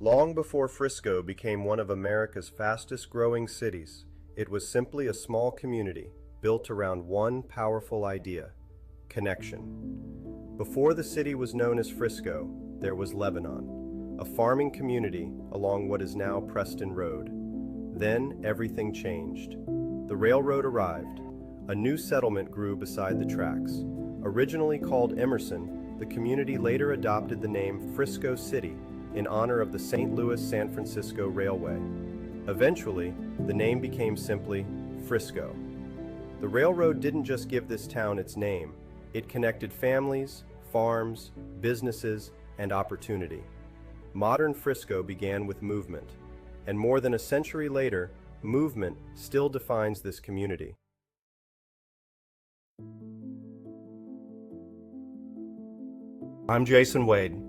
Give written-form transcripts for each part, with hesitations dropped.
Long before Frisco became one of America's fastest-growing cities, it was simply a small community built around one powerful idea: connection. Before the city was known as Frisco, there was Lebanon, a farming community along what is now Preston Road. Then everything changed. The railroad arrived. A new settlement grew beside the tracks. Originally called Emerson, the community later adopted the name Frisco City in honor of the St. Louis-San Francisco Railway. Eventually, the name became simply Frisco. The railroad didn't just give this town its name, it connected families, farms, businesses, and opportunity. Modern Frisco began with movement, and more than a century later, movement still defines this community. I'm Jason Wade,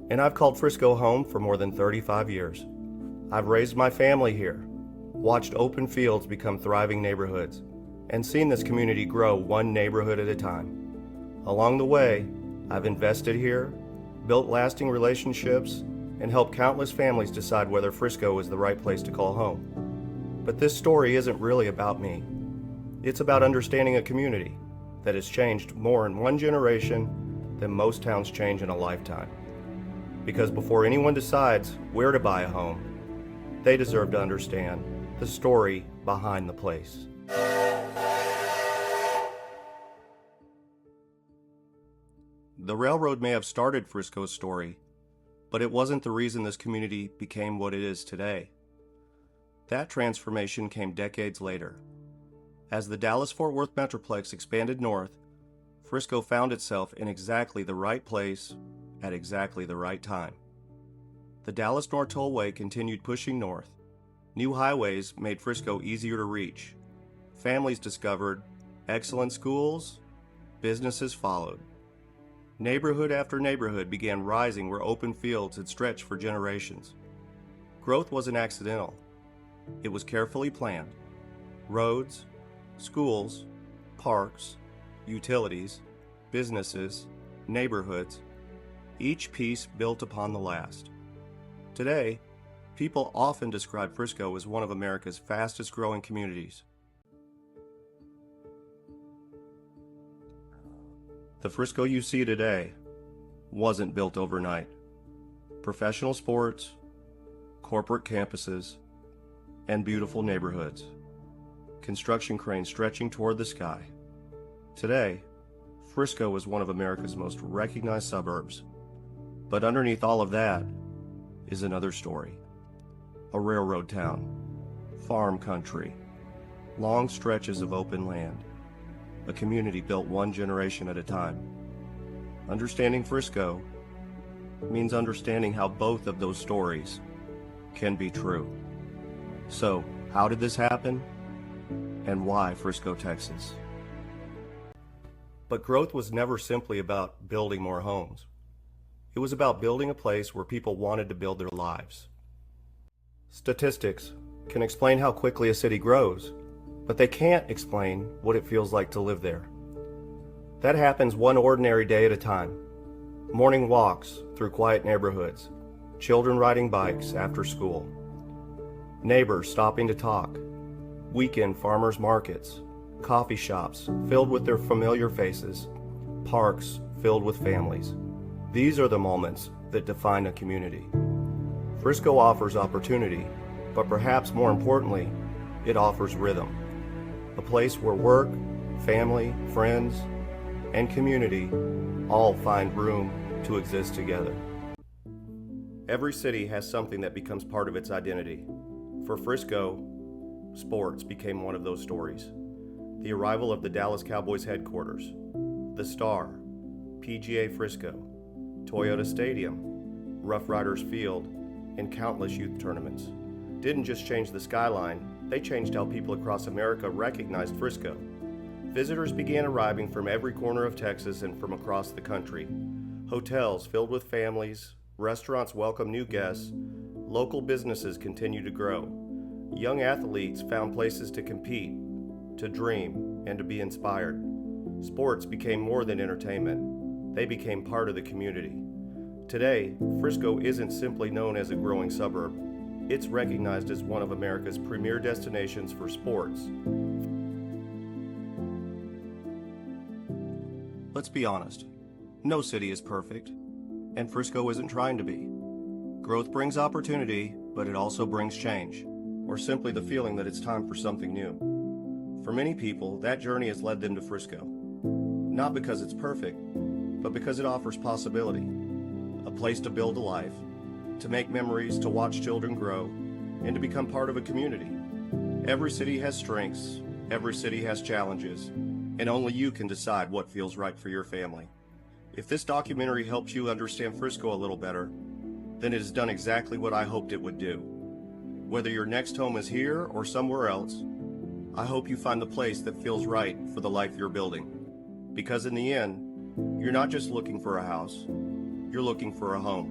and I've called Frisco home for more than 35 years. I've raised my family here, watched open fields become thriving neighborhoods, and seen this community grow one neighborhood at a time. Along the way, I've invested here, built lasting relationships, and helped countless families decide whether Frisco is the right place to call home. But this story isn't really about me. It's about understanding a community that has changed more in one generation than most towns change in a lifetime. Because before anyone decides where to buy a home, they deserve to understand the story behind the place. The railroad may have started Frisco's story, but it wasn't the reason this community became what it is today. That transformation came decades later. As the Dallas-Fort Worth Metroplex expanded north, Frisco found itself in exactly the right place at exactly the right time. The Dallas North Tollway continued pushing north. New highways made Frisco easier to reach. Families discovered excellent schools, businesses followed. Neighborhood after neighborhood began rising where open fields had stretched for generations. Growth wasn't accidental. It was carefully planned. Roads, schools, parks, utilities, businesses, neighborhoods, each piece built upon the last. Today, people often describe Frisco as one of America's fastest growing communities. The Frisco you see today wasn't built overnight. Professional sports, corporate campuses, and beautiful neighborhoods. Construction cranes stretching toward the sky. Today, Frisco is one of America's most recognized suburbs. But underneath all of that is another story. A railroad town, farm country, long stretches of open land, a community built one generation at a time. Understanding Frisco means understanding how both of those stories can be true. So, how did this happen? And why Frisco, Texas? But growth was never simply about building more homes. It was about building a place where people wanted to build their lives. Statistics can explain how quickly a city grows, but they can't explain what it feels like to live there. That happens one ordinary day at a time. Morning walks through quiet neighborhoods, children riding bikes after school, neighbors stopping to talk, weekend farmers markets, coffee shops filled with their familiar faces, parks filled with families. These are the moments that define a community. Frisco offers opportunity, but perhaps more importantly, it offers rhythm. A place where work, family, friends, and community all find room to exist together. Every city has something that becomes part of its identity. For Frisco, sports became one of those stories. The arrival of the Dallas Cowboys headquarters, the Star, PGA Frisco, Toyota Stadium, Rough Riders Field, and countless youth tournaments didn't just change the skyline, they changed how people across America recognized Frisco. Visitors began arriving from every corner of Texas and from across the country. Hotels filled with families, restaurants welcomed new guests, local businesses continued to grow. Young athletes found places to compete, to dream, and to be inspired. Sports became more than entertainment. They became part of the community. Today, Frisco isn't simply known as a growing suburb. It's recognized as one of America's premier destinations for sports. Let's be honest, no city is perfect, and Frisco isn't trying to be. Growth brings opportunity, but it also brings change, or simply the feeling that it's time for something new. For many people, that journey has led them to Frisco. Not because it's perfect, but because it offers possibility. A place to build a life, to make memories, to watch children grow, and to become part of a community. Every city has strengths, every city has challenges, and only you can decide what feels right for your family. If this documentary helps you understand Frisco a little better, then it has done exactly what I hoped it would do. Whether your next home is here or somewhere else, I hope you find the place that feels right for the life you're building. Because in the end, you're not just looking for a house, you're looking for a home.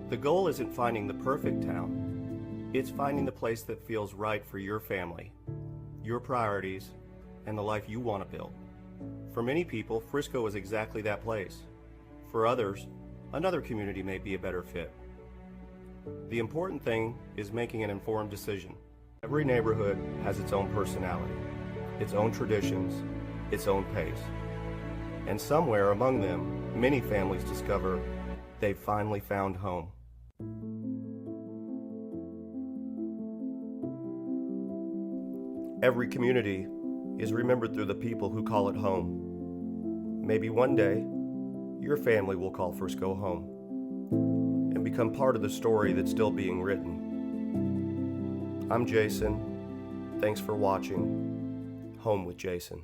The goal isn't finding the perfect town. It's finding the place that feels right for your family, your priorities, and the life you want to build. For many people, Frisco is exactly that place. For others, another community may be a better fit. The important thing is making an informed decision. Every neighborhood has its own personality, its own traditions, its own pace. And somewhere among them, many families discover they've finally found home. Every community is remembered through the people who call it home. Maybe one day, your family will call Frisco home and become part of the story that's still being written. I'm Jason. Thanks for watching Home with Jason.